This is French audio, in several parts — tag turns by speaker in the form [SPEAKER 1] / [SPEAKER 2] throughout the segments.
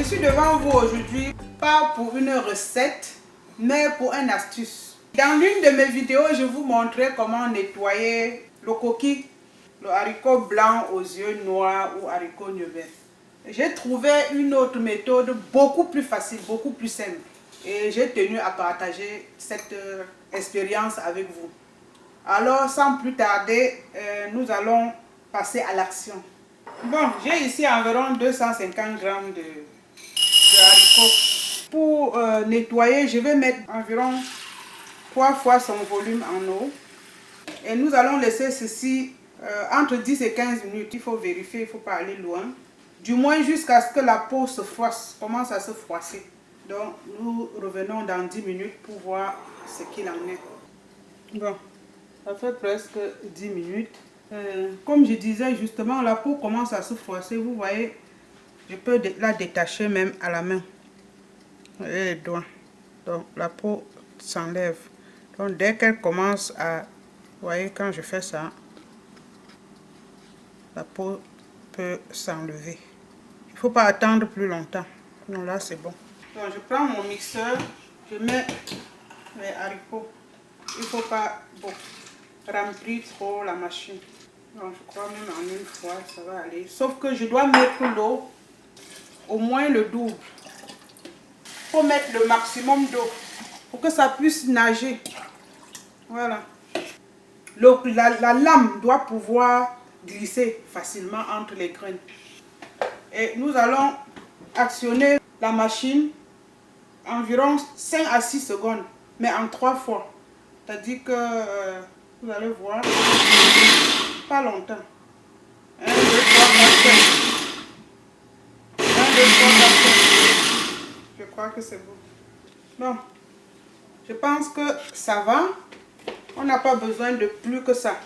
[SPEAKER 1] suis devant vous aujourd'hui, pas pour une recette, mais pour une astuce. Dans l'une de mes vidéos, je vous montrais comment nettoyer le coquille, le haricot blanc aux yeux noirs ou haricot nevers. J'ai trouvé une autre méthode beaucoup plus facile, beaucoup plus simple. Et j'ai tenu à partager cette expérience avec vous. Alors, sans plus tarder, nous allons passer à l'action. Bon, j'ai ici environ 250 grammes de haricots. Pour nettoyer, je vais mettre environ 3 fois son volume en eau. Et nous allons laisser ceci entre 10 et 15 minutes. Il faut vérifier, il ne faut pas aller loin. Du moins jusqu'à ce que la peau se froisse, commence à se froisser. Donc, nous revenons dans 10 minutes pour voir ce qu'il en est. Bon, ça fait presque 10 minutes. Comme je disais justement, la peau commence à se froisser. Vous voyez, je peux la détacher même à la main. Vous voyez les doigts. Donc, la peau s'enlève. Donc, dès qu'elle commence à... Vous voyez, quand je fais ça, la peau peut s'enlever. Il ne faut pas attendre plus longtemps. Non, là, c'est bon. Donc, je prends mon mixeur, je mets mes haricots. Il ne faut pas remplir trop la machine. Donc, je crois même en une fois, ça va aller. Sauf que je dois mettre l'eau au moins le double. Il faut mettre le maximum d'eau pour que ça puisse nager. Voilà. La lame doit pouvoir glisser facilement entre les graines. Et nous allons actionner la machine environ 5 à 6 secondes, mais en 3 fois. C'est-à-dire que vous allez voir, pas longtemps. 1, 2, 3, 4, 5. 1, 2, 3, 4, 5. Je crois que c'est bon. Bon, je pense que ça va. On n'a pas besoin de plus que ça.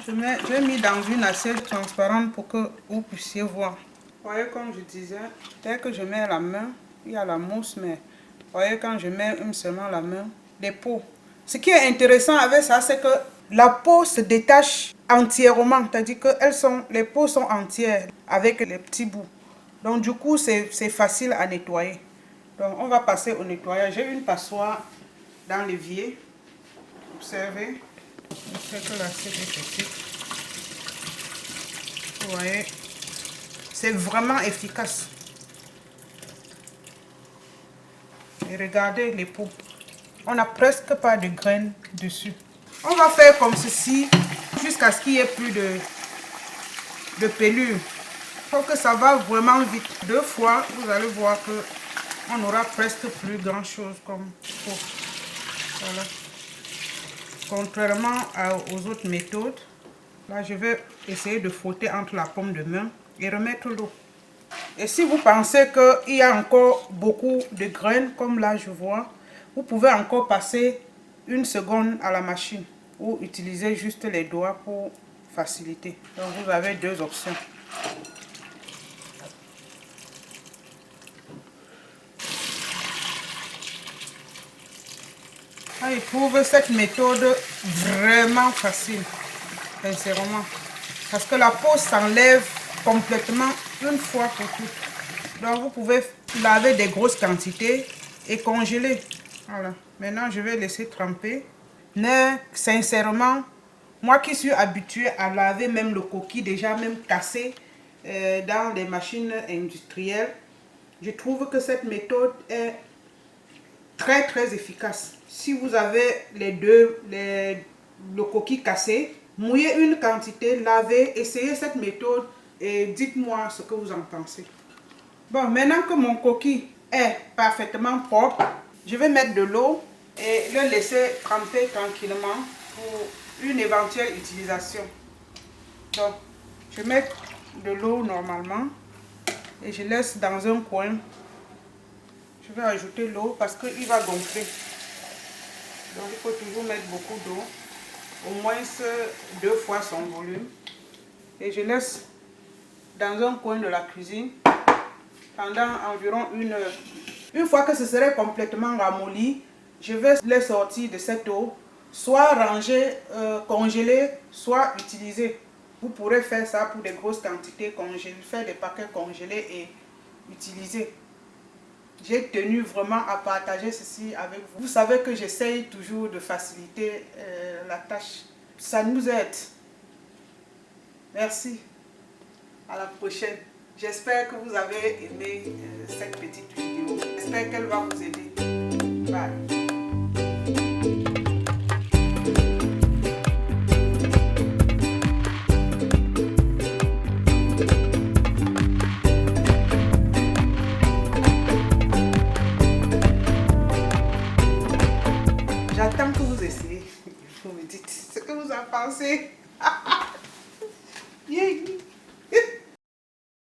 [SPEAKER 1] J'ai mis dans une assiette transparente pour que vous puissiez voir. Vous voyez, comme je disais, dès que je mets la main, il y a la mousse, mais vous voyez, quand je mets seulement la main, les peaux. Ce qui est intéressant avec ça, c'est que la peau se détache entièrement, c'est-à-dire que les peaux sont entières avec les petits bouts. Donc du coup, c'est facile à nettoyer. Donc on va passer au nettoyage. J'ai une passoire dans l'évier. Observez. Je sais que l'assiette est petite. Vous voyez, c'est vraiment efficace. Et regardez les peaux. On n'a presque pas de graines dessus. On va faire comme ceci jusqu'à ce qu'il n'y ait plus de pelure. Il faut que ça va vraiment vite. 2 fois, vous allez voir que on n'aura presque plus grand chose comme peau. Voilà. Contrairement aux autres méthodes, là je vais essayer de frotter entre la paume de main et remettre l'eau. Et si vous pensez qu'il y a encore beaucoup de graines, comme là je vois, vous pouvez encore passer 1 seconde à la machine ou utiliser juste les doigts pour faciliter. Donc vous avez 2 options. Je trouve cette méthode vraiment facile, sincèrement. Parce que la peau s'enlève complètement une fois pour toutes. Donc vous pouvez laver des grosses quantités et congeler. Voilà. Maintenant je vais laisser tremper. Mais sincèrement, moi qui suis habituée à laver même le coquille déjà même cassé dans les machines industrielles, je trouve que cette méthode est très très efficace. Si vous avez le coquille cassé, mouillez une quantité, lavez, essayez cette méthode et dites-moi ce que vous en pensez. Bon, maintenant que mon coquille est parfaitement propre, je vais mettre de l'eau et le laisser tremper tranquillement pour une éventuelle utilisation. Donc, je mets de l'eau normalement et je laisse dans un coin. Je vais ajouter l'eau parce qu'il va gonfler. Donc il faut toujours mettre beaucoup d'eau, au moins 2 fois son volume. Et je laisse dans un coin de la cuisine pendant environ 1 heure. Une fois que ce serait complètement ramolli, je vais les sortir de cette eau, soit ranger, congeler, soit utiliser. Vous pourrez faire ça pour des grosses quantités, congeler, faire des paquets congelés et utiliser. j'ai tenu vraiment à partager ceci avec vous. Vous savez que j'essaye toujours de faciliter la tâche. Ça nous aide. Merci. À la prochaine. J'espère que vous avez aimé cette petite vidéo. J'espère qu'elle va vous aider. Bye. J'attends que vous essayez. Vous me dites ce que vous en pensez.